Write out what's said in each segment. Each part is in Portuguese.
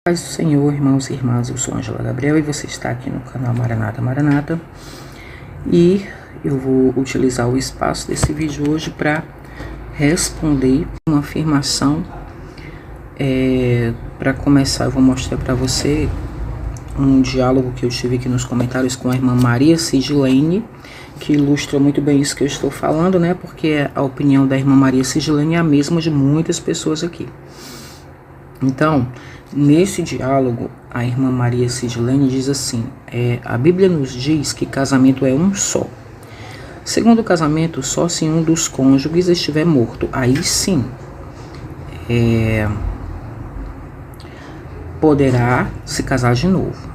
Paz do Senhor, irmãos e irmãs, eu sou Ângela Gabriel e você está aqui no canal Maranata Maranata. E eu vou utilizar o espaço desse vídeo hoje para responder uma afirmação. Para começar, eu vou mostrar para você um diálogo que eu tive aqui nos comentários com a irmã Maria Sidilene, que ilustra muito bem isso que eu estou falando, né? Porque a opinião da irmã Maria Sidilene é a mesma de muitas pessoas aqui. Então, nesse diálogo, a irmã Maria Sidilene diz assim: a Bíblia nos diz que casamento é um só. Segundo o casamento, só se um dos cônjuges estiver morto. Aí sim, poderá se casar de novo.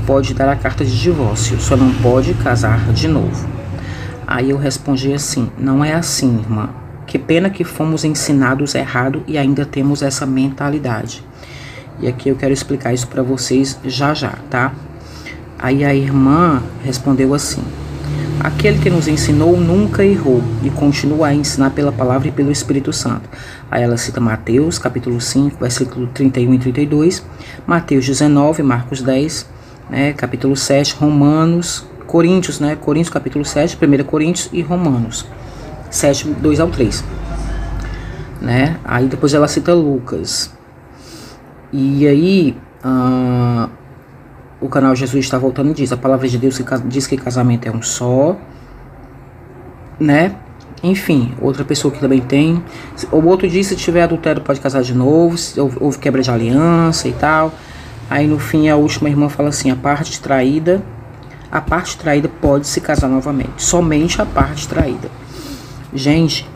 Pode dar a carta de divórcio, só não pode casar de novo. Aí eu respondi assim: não é assim, irmã. Que pena que fomos ensinados errado e ainda temos essa mentalidade. E aqui eu quero explicar isso para vocês já, tá? Aí a irmã respondeu assim: aquele que nos ensinou nunca errou e continua a ensinar pela palavra e pelo Espírito Santo. Aí ela cita Mateus, capítulo 5, versículo 31 e 32, Mateus 19, Marcos 10, né, capítulo 7, Romanos, Coríntios, né, Coríntios capítulo 7, 1 Coríntios e Romanos 7, 2 ao 3, né? Aí depois ela cita Lucas. E aí o canal Jesus está voltando e diz: a palavra de Deus diz que casamento é um só, né? Enfim, outra pessoa que também tem. O outro diz: se tiver adultério pode casar de novo, se houve quebra de aliança e tal. Aí no fim a última irmã fala assim: a parte traída pode se casar novamente, somente a parte traída. Gente,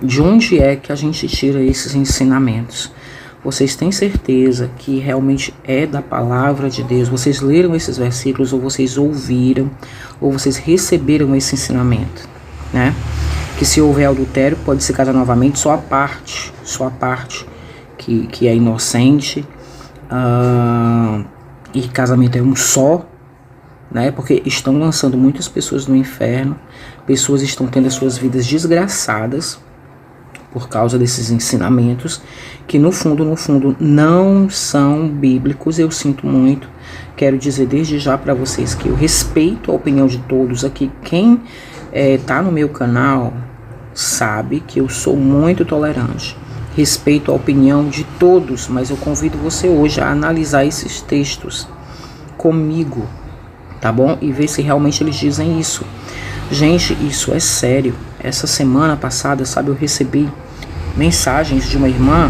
de onde é que a gente tira esses ensinamentos? Vocês têm certeza que realmente é da palavra de Deus? Vocês leram esses versículos, ou vocês ouviram, ou vocês receberam esse ensinamento, né? Que se houver adultério pode se casar novamente, só a parte que é inocente, e casamento é um só, né? Porque estão lançando muitas pessoas no inferno, pessoas estão tendo as suas vidas desgraçadas por causa desses ensinamentos, que no fundo não são bíblicos. Eu sinto muito, quero dizer desde já para vocês que eu respeito a opinião de todos aqui. Quem tá no meu canal sabe que eu sou muito tolerante, respeito a opinião de todos, mas eu convido você hoje a analisar esses textos comigo, tá bom? E ver se realmente eles dizem isso. Gente, isso é sério. Essa semana passada, sabe, eu recebi mensagens de uma irmã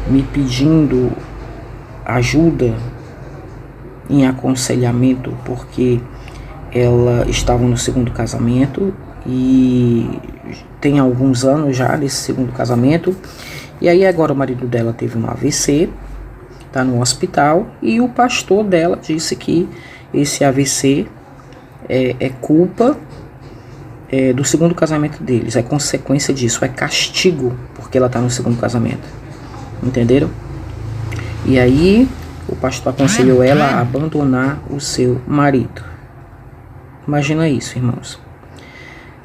me pedindo ajuda em aconselhamento, porque ela estava no segundo casamento e tem alguns anos já desse segundo casamento. E aí agora o marido dela teve um AVC, tá no hospital, e o pastor dela disse que esse AVC é culpa do segundo casamento deles, é consequência disso, é castigo porque ela tá no segundo casamento, entenderam? E aí o pastor aconselhou ela a abandonar o seu marido. Imagina isso, irmãos.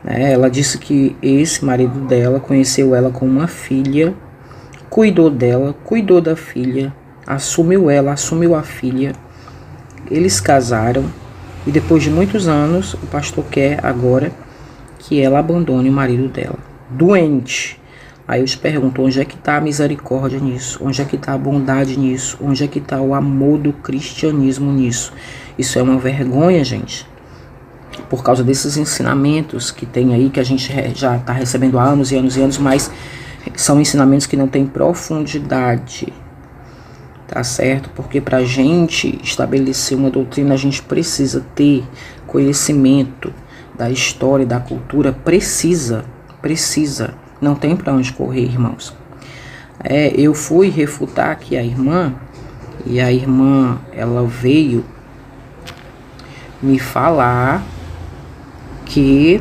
Ela disse que esse marido dela conheceu ela com uma filha, cuidou dela, cuidou da filha, assumiu a filha, eles casaram, e depois de muitos anos o pastor quer agora que ela abandone o marido dela, doente. Aí eu te pergunto: onde é que está a misericórdia nisso? Onde é que está a bondade nisso? Onde é que está o amor do cristianismo nisso? Isso é uma vergonha, gente, por causa desses ensinamentos que tem aí, que a gente já está recebendo há anos e anos e anos, mas são ensinamentos que não têm profundidade, tá certo? Porque para a gente estabelecer uma doutrina, a gente precisa ter conhecimento da história, da cultura, precisa, não tem para onde correr, irmãos. Eu fui refutar aqui a irmã, e a irmã, ela veio me falar que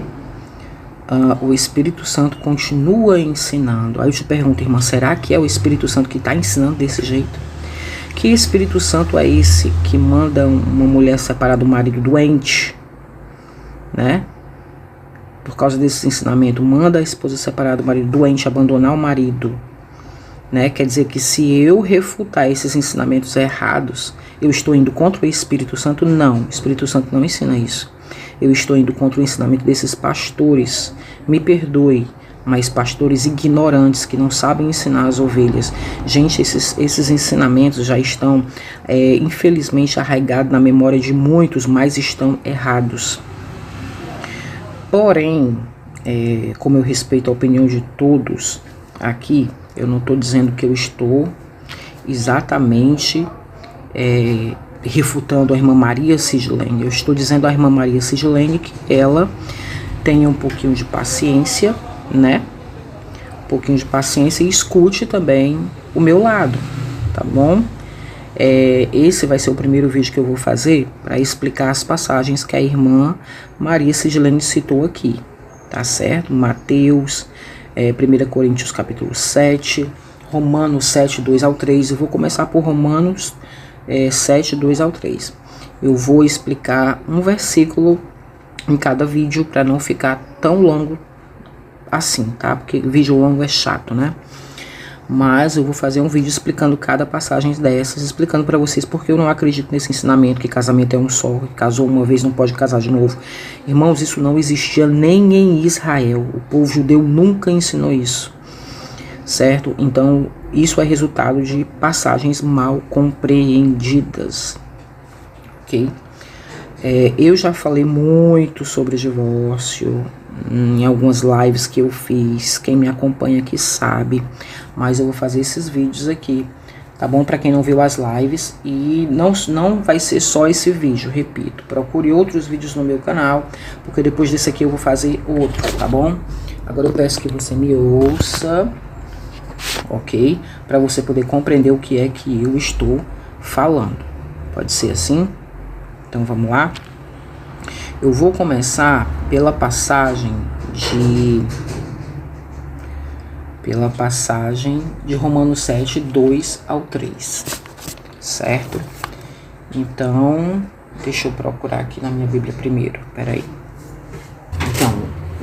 o Espírito Santo continua ensinando. Aí eu te pergunto, irmã, será que é o Espírito Santo que está ensinando desse jeito? Que Espírito Santo é esse que manda uma mulher separar do marido doente, né? Por causa desse ensinamento, manda a esposa separar do marido doente abandonar o marido, né? Quer dizer que se eu refutar esses ensinamentos errados, eu estou indo contra o Espírito Santo? Não, o Espírito Santo não ensina isso. Eu estou indo contra o ensinamento desses pastores. Me perdoe, mas pastores ignorantes que não sabem ensinar as ovelhas. Gente, esses ensinamentos já estão, infelizmente, arraigados na memória de muitos, mas estão errados. Porém, como eu respeito a opinião de todos aqui, eu não estou dizendo que eu estou exatamente refutando a irmã Maria Sidlene. Eu estou dizendo à irmã Maria Sidlene que ela tenha um pouquinho de paciência, né? Um pouquinho de paciência e escute também o meu lado, tá bom? Esse vai ser o primeiro vídeo que eu vou fazer para explicar as passagens que a irmã Maria Sidlene citou aqui, tá certo? Mateus, 1 Coríntios capítulo 7, Romanos 7, 2 ao 3. Eu vou começar por Romanos 7, 2 ao 3. Eu vou explicar um versículo em cada vídeo para não ficar tão longo assim, tá? Porque vídeo longo é chato, né? Mas eu vou fazer um vídeo explicando cada passagem dessas, explicando para vocês porque eu não acredito nesse ensinamento que casamento é um só, que casou uma vez não pode casar de novo. Irmãos, isso não existia nem em Israel. O povo judeu nunca ensinou isso, certo? Então, isso é resultado de passagens mal compreendidas, ok? Eu já falei muito sobre divórcio em algumas lives que eu fiz. Quem me acompanha aqui sabe, mas eu vou fazer esses vídeos aqui, tá bom? Para quem não viu as lives, e não vai ser só esse vídeo, repito, procure outros vídeos no meu canal, porque depois desse aqui eu vou fazer outro, tá bom? Agora eu peço que você me ouça, ok? Para você poder compreender o que é que eu estou falando. Pode ser assim? Então vamos lá? Eu vou começar pela passagem de Romanos 7, 2 ao 3, certo? Então, deixa eu procurar aqui na minha Bíblia primeiro, peraí. Então,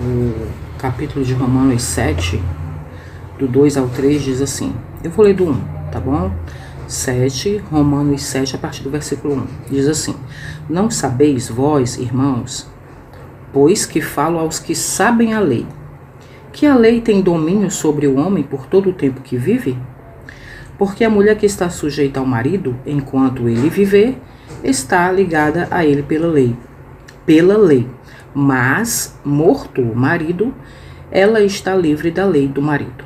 o capítulo de Romanos 7, do 2 ao 3 diz assim, eu vou ler do 1, tá bom? 7, Romanos 7, a partir do versículo 1, diz assim, não sabeis vós, irmãos, pois que falo aos que sabem a lei, que a lei tem domínio sobre o homem por todo o tempo que vive? Porque a mulher que está sujeita ao marido, enquanto ele viver, está ligada a ele pela lei, mas, morto o marido, ela está livre da lei do marido,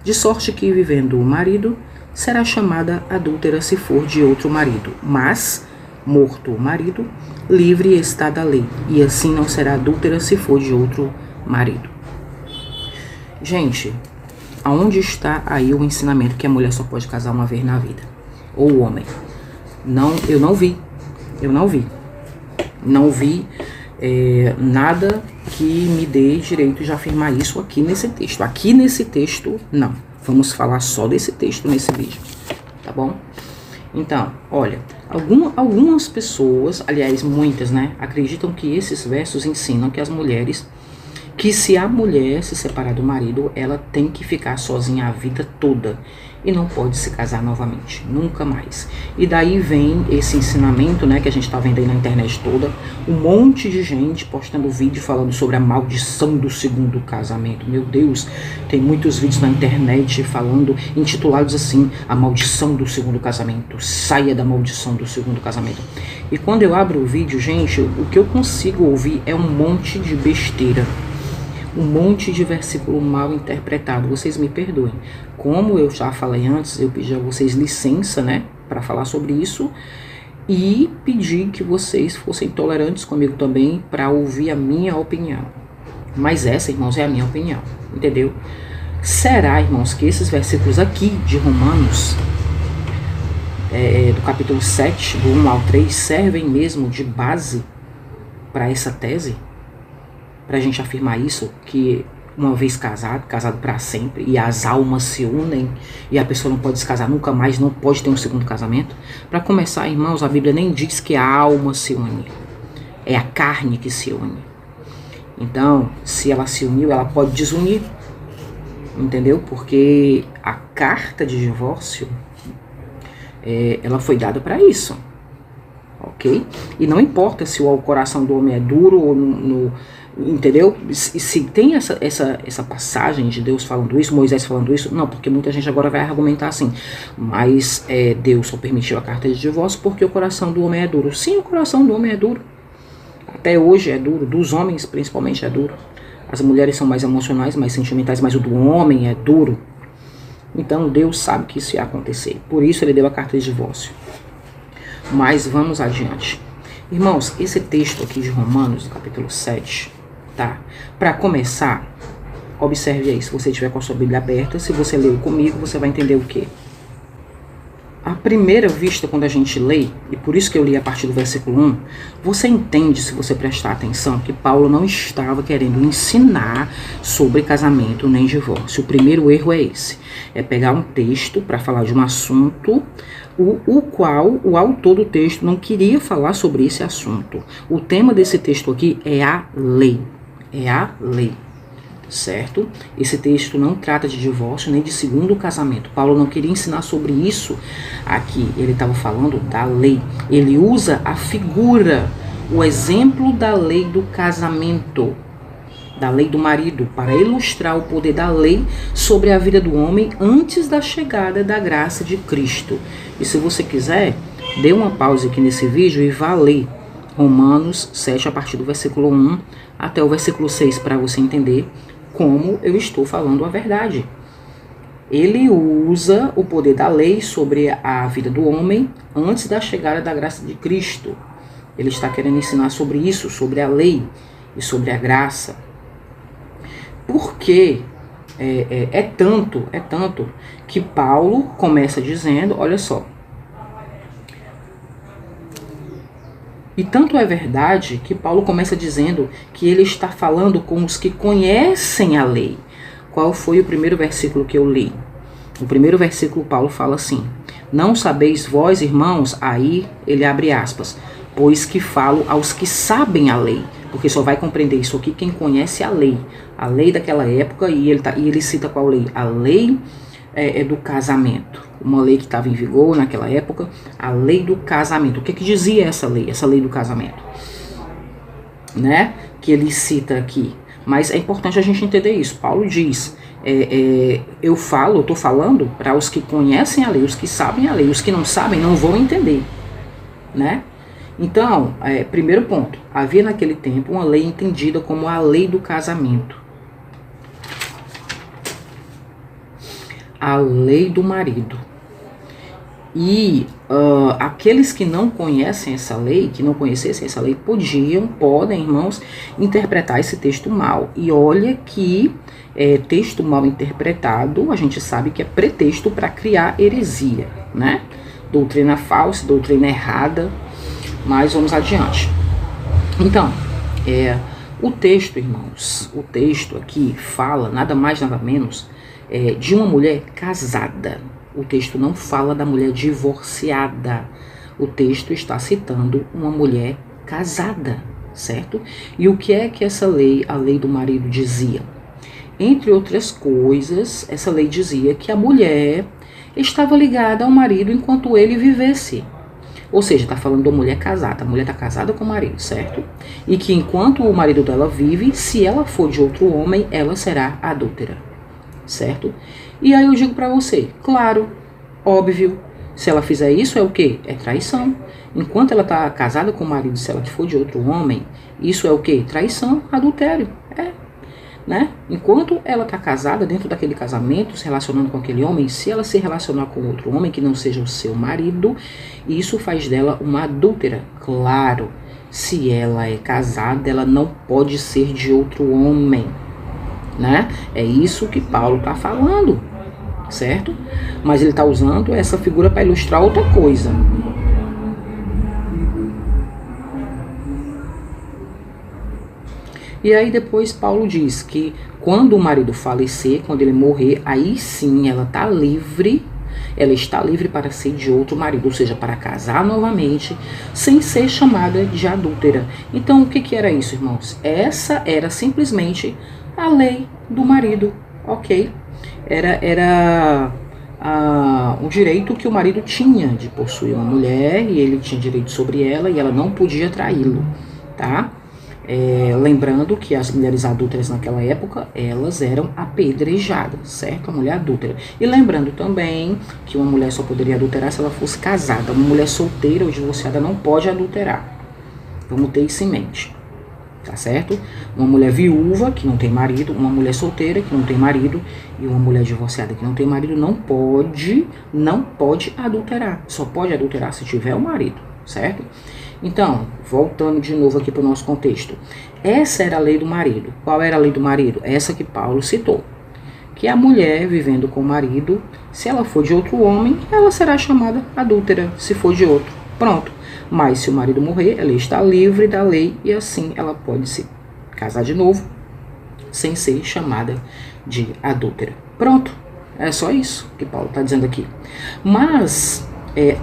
de sorte que, vivendo o marido, será chamada adúltera se for de outro marido, mas, morto o marido, livre está da lei, e assim não será adúltera se for de outro marido. Gente, aonde está aí o ensinamento que a mulher só pode casar uma vez na vida? Ou o homem? Não, eu não vi nada que me dê direito de afirmar isso aqui nesse texto. Aqui nesse texto, não. Vamos falar só desse texto nesse vídeo, tá bom? Então, olha, algumas pessoas, aliás, muitas, né, acreditam que esses versos ensinam que as mulheres, que se a mulher se separar do marido, ela tem que ficar sozinha a vida toda e não pode se casar novamente, nunca mais. E daí vem esse ensinamento, né, que a gente tá vendo aí na internet toda, um monte de gente postando vídeo falando sobre a maldição do segundo casamento. Meu Deus, tem muitos vídeos na internet falando, intitulados assim, a maldição do segundo casamento, saia da maldição do segundo casamento. E quando eu abro o vídeo, gente, o que eu consigo ouvir é um monte de besteira, um monte de versículo mal interpretado. Vocês me perdoem. Como eu já falei antes, eu pedi a vocês licença, né, para falar sobre isso, e pedi que vocês fossem tolerantes comigo também para ouvir a minha opinião. Mas essa, irmãos, é a minha opinião, entendeu? Será, irmãos, que esses versículos aqui de Romanos, do capítulo 7, do 1 ao 3, servem mesmo de base para essa tese? Para a gente afirmar isso, que uma vez casado para sempre, e as almas se unem, e a pessoa não pode se casar nunca mais, não pode ter um segundo casamento? Para começar, irmãos, a Bíblia nem diz que a alma se une, é a carne que se une. Então, se ela se uniu, ela pode desunir. entendeu? Porque a carta de divórcio, ela foi dada para isso, ok? E não importa se o coração do homem é duro ou entendeu? Se tem essa passagem de Deus falando isso, Moisés falando isso, não, porque muita gente agora vai argumentar assim, mas Deus só permitiu a carta de divórcio porque o coração do homem é duro. Sim, o coração do homem é duro. Até hoje é duro, dos homens principalmente é duro. As mulheres são mais emocionais, mais sentimentais, mas o do homem é duro. Então Deus sabe que isso ia acontecer. Por isso ele deu a carta de divórcio. Mas vamos adiante. Irmãos, esse texto aqui de Romanos, capítulo 7, tá? Para começar, observe aí, se você tiver com a sua Bíblia aberta, se você leu comigo, você vai entender o quê? À primeira vista, quando a gente lê, e por isso que eu li a partir do versículo 1, você entende, se você prestar atenção, que Paulo não estava querendo ensinar sobre casamento nem divórcio. O primeiro erro é esse, é pegar um texto para falar de um assunto, o qual o autor do texto não queria falar sobre esse assunto. O tema desse texto aqui é a lei, certo? Esse texto não trata de divórcio nem de segundo casamento. Paulo não queria ensinar sobre isso aqui. Ele estava falando da lei. Ele usa a figura, o exemplo da lei do casamento, da lei do marido, para ilustrar o poder da lei sobre a vida do homem antes da chegada da graça de Cristo. E se você quiser, dê uma pausa aqui nesse vídeo e vá ler Romanos 7 a partir do versículo 1 até o versículo 6 para você entender como eu estou falando a verdade. Ele usa o poder da lei sobre a vida do homem antes da chegada da graça de Cristo. Ele está querendo ensinar sobre isso, sobre a lei e sobre a graça. Porque é tanto que Paulo começa dizendo, olha só. E tanto é verdade que Paulo começa dizendo que ele está falando com os que conhecem a lei. Qual foi o primeiro versículo que eu li? O primeiro versículo Paulo fala assim: não sabeis vós, irmãos, aí ele abre aspas, pois que falo aos que sabem a lei, porque só vai compreender isso aqui quem conhece a lei daquela época, e ele cita qual lei? A lei do casamento, uma lei que estava em vigor naquela época, a lei do casamento. O que dizia essa lei do casamento, né? Que ele cita aqui. Mas é importante a gente entender isso. Paulo diz, eu estou falando para os que conhecem a lei, os que sabem a lei, os que não sabem não vão entender, né? Então, primeiro ponto, havia naquele tempo uma lei entendida como a lei do casamento. A lei do marido. E aqueles que não conhecem essa lei, que não conhecessem essa lei, podem, irmãos, interpretar esse texto mal. E olha que texto mal interpretado, a gente sabe que é pretexto para criar heresia, né? Doutrina falsa, doutrina errada. Mas vamos adiante. Então, o texto, irmãos, o texto aqui fala nada mais, nada menos de uma mulher casada. O texto não fala da mulher divorciada. O texto está citando uma mulher casada, certo? E o que é que essa lei, a lei do marido, dizia? Entre outras coisas, essa lei dizia que a mulher estava ligada ao marido enquanto ele vivesse. Ou seja, está falando da mulher casada. A mulher está casada com o marido, certo? E que enquanto o marido dela vive, se ela for de outro homem, ela será adúltera, certo? E aí eu digo para você, claro, óbvio, se ela fizer isso é o quê? É traição. Enquanto ela está casada com o marido, se ela for de outro homem, isso é o quê? Traição, adultério, né? Enquanto ela está casada dentro daquele casamento, se relacionando com aquele homem, se ela se relacionar com outro homem que não seja o seu marido, isso faz dela uma adúltera. Claro, se ela é casada, ela não pode ser de outro homem, né? É isso que Paulo está falando, certo? Mas ele está usando essa figura para ilustrar outra coisa. E aí depois Paulo diz que quando o marido falecer, quando ele morrer, aí sim ela está livre para ser de outro marido, ou seja, para casar novamente, sem ser chamada de adúltera. Então o que era isso, irmãos? Essa era simplesmente a lei do marido, ok? era o direito que o marido tinha de possuir uma mulher, e ele tinha direito sobre ela e ela não podia traí-lo, tá? Lembrando que as mulheres adúlteras naquela época, elas eram apedrejadas, certo? A mulher adúltera. E lembrando também que uma mulher só poderia adulterar se ela fosse casada. Uma mulher solteira ou divorciada não pode adulterar. Vamos ter isso em mente, tá certo? Uma mulher viúva que não tem marido, uma mulher solteira que não tem marido e uma mulher divorciada que não tem marido não pode adulterar. Só pode adulterar se tiver o marido, certo? Então, voltando de novo aqui para o nosso contexto. Essa era a lei do marido. Qual era a lei do marido? Essa que Paulo citou. Que a mulher vivendo com o marido, se ela for de outro homem, ela será chamada adúltera, se for de outro. Pronto. Mas se o marido morrer, ela está livre da lei e assim ela pode se casar de novo, sem ser chamada de adúltera. Pronto. É só isso que Paulo está dizendo aqui. Mas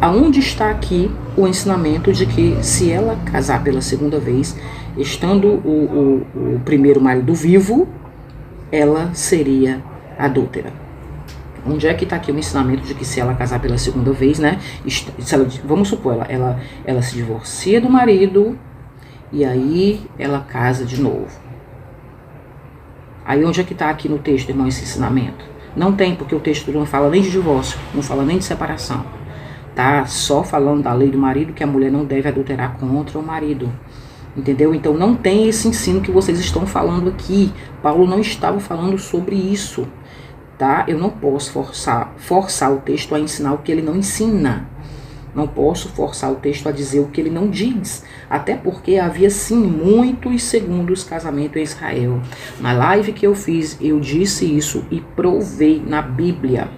aonde está aqui o ensinamento de que se ela casar pela segunda vez, estando o primeiro marido vivo, ela seria adúltera? Onde é que está aqui o ensinamento de que se ela casar pela segunda vez, né? Vamos supor, ela se divorcia do marido e aí ela casa de novo. Aí onde é que está aqui no texto, irmão, esse ensinamento? Não tem, porque o texto não fala nem de divórcio, não fala nem de separação. Tá só falando da lei do marido, que a mulher não deve adulterar contra o marido. Entendeu? Então não tem esse ensino que vocês estão falando aqui. Paulo não estava falando sobre isso. Tá? Eu não posso forçar o texto a ensinar o que ele não ensina. Não posso forçar o texto a dizer o que ele não diz. Até porque havia sim muitos segundos casamentos em Israel. Na live que eu fiz, eu disse isso e provei na Bíblia.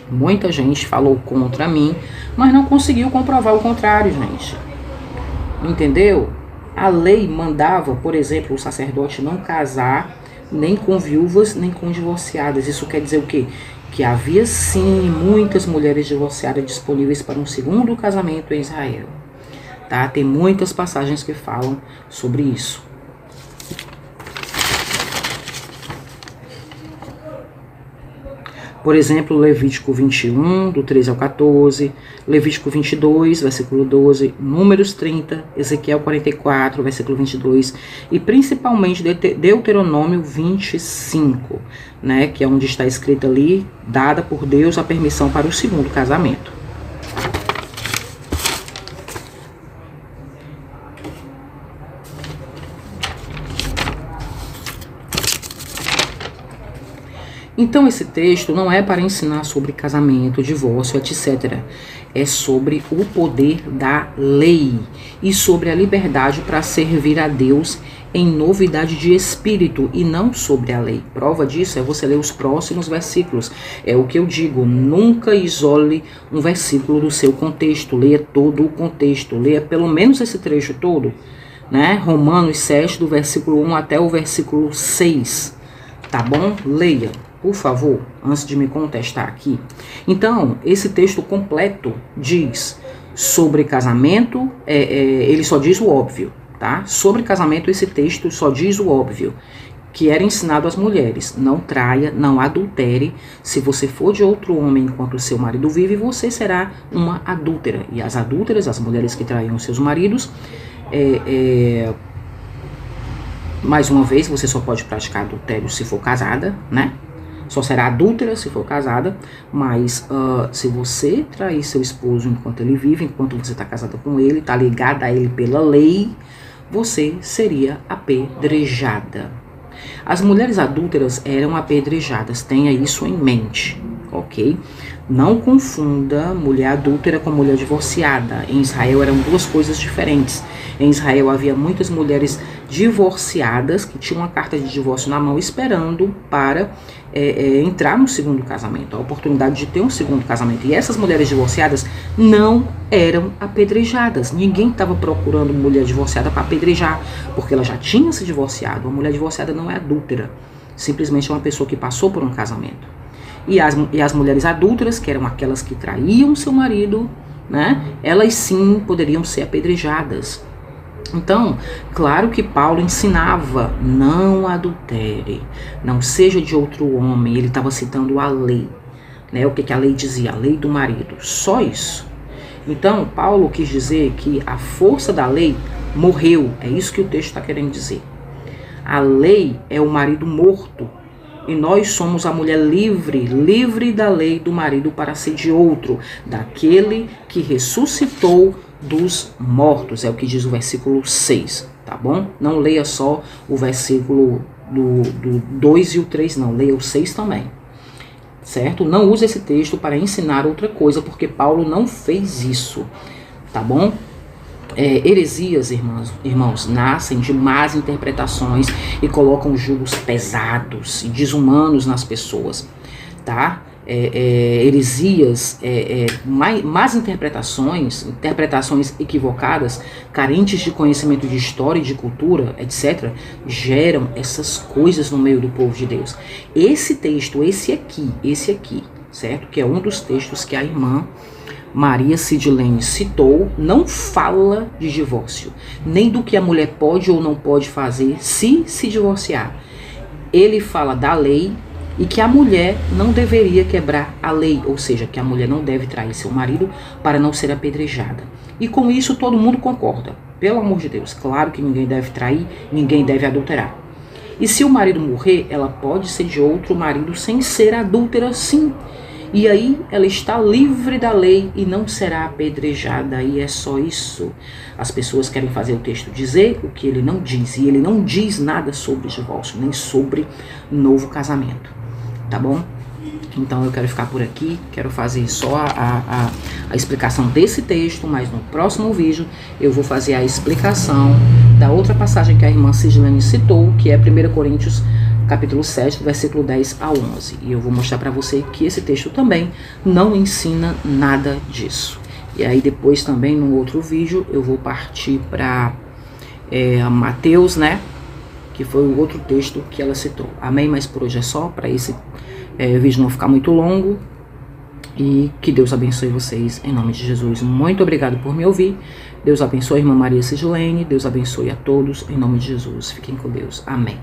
Muita gente falou contra mim, mas não conseguiu comprovar o contrário, gente. Entendeu? A lei mandava, por exemplo, o sacerdote não casar nem com viúvas, nem com divorciadas. Isso quer dizer o quê? Que havia sim muitas mulheres divorciadas disponíveis para um segundo casamento em Israel. Tá? Tem muitas passagens que falam sobre isso. Por exemplo, Levítico 21, do 13 ao 14, Levítico 22, versículo 12, Números 30, Ezequiel 44, versículo 22, e principalmente Deuteronômio 25, né, que é onde está escrito ali, dada por Deus a permissão para o segundo casamento. Então esse texto não é para ensinar sobre casamento, divórcio, etc. É sobre o poder da lei e sobre a liberdade para servir a Deus em novidade de espírito e não sobre a lei. Prova disso é você ler os próximos versículos. É o que eu digo, nunca isole um versículo do seu contexto. Leia todo o contexto, leia pelo menos esse trecho todo, né? Romanos 7, do versículo 1 até o versículo 6. Tá bom? Leia, por favor, antes de me contestar aqui. Então, esse texto completo diz sobre casamento, ele só diz o óbvio, tá? Sobre casamento, esse texto só diz o óbvio, que era ensinado às mulheres: não traia, não adultere. Se você for de outro homem enquanto o seu marido vive, você será uma adúltera. E as adúlteras, as mulheres que traíam seus maridos, mais uma vez, você só pode praticar adultério se for casada, né? Só será adúltera se for casada, mas se você trair seu esposo enquanto ele vive, enquanto você está casada com ele, está ligada a ele pela lei, você seria apedrejada. As mulheres adúlteras eram apedrejadas, tenha isso em mente, ok? Não confunda mulher adúltera com mulher divorciada. Em Israel eram duas coisas diferentes. Em Israel havia muitas mulheres divorciadas que tinham uma carta de divórcio na mão esperando para entrar no segundo casamento, a oportunidade de ter um segundo casamento. E essas mulheres divorciadas não eram apedrejadas. Ninguém estava procurando mulher divorciada para apedrejar, porque ela já tinha se divorciado. Uma mulher divorciada não é adúltera, simplesmente é uma pessoa que passou por um casamento. E as mulheres adúlteras, que eram aquelas que traíam seu marido, né, elas sim poderiam ser apedrejadas. Então, claro que Paulo ensinava, não adultere, não seja de outro homem. Ele estava citando a lei, né? O que a lei dizia? A lei do marido, só isso. Então, Paulo quis dizer que a força da lei morreu, é isso que o texto está querendo dizer. A lei é o marido morto, e nós somos a mulher livre, livre da lei do marido para ser de outro, daquele que ressuscitou dos mortos, é o que diz o versículo 6, tá bom? Não leia só o versículo do 2 e o 3, não, leia o 6 também, certo? Não use esse texto para ensinar outra coisa, porque Paulo não fez isso, tá bom? Heresias, irmãos, nascem de más interpretações e colocam julgos pesados e desumanos nas pessoas, tá? Heresias, más interpretações equivocadas, carentes de conhecimento de história e de cultura, etc., geram essas coisas no meio do povo de Deus. Esse texto, esse aqui, certo? Que é um dos textos que a irmã Maria Sidilene citou, não fala de divórcio, nem do que a mulher pode ou não pode fazer se divorciar. Ele fala da lei e que a mulher não deveria quebrar a lei, ou seja, que a mulher não deve trair seu marido para não ser apedrejada. E com isso todo mundo concorda. Pelo amor de Deus, claro que ninguém deve trair, ninguém deve adulterar. E se o marido morrer, ela pode ser de outro marido sem ser adúltera, sim. E aí ela está livre da lei e não será apedrejada. E é só isso. As pessoas querem fazer o texto dizer o que ele não diz. E ele não diz nada sobre divórcio, nem sobre novo casamento. Tá bom? Então eu quero ficar por aqui. Quero fazer só a explicação desse texto. Mas no próximo vídeo eu vou fazer a explicação da outra passagem que a irmã Sidilene citou, que é 1 Coríntios capítulo 7, versículo 10 a 11. E eu vou mostrar para você que esse texto também não ensina nada disso. E aí depois também, no outro vídeo, eu vou partir para Mateus, né? Que foi o outro texto que ela citou. Amém? Mas por hoje é só, para esse vídeo não ficar muito longo. E que Deus abençoe vocês, em nome de Jesus. Muito obrigado por me ouvir. Deus abençoe a irmã Maria Sidilene. Deus abençoe a todos, em nome de Jesus. Fiquem com Deus. Amém.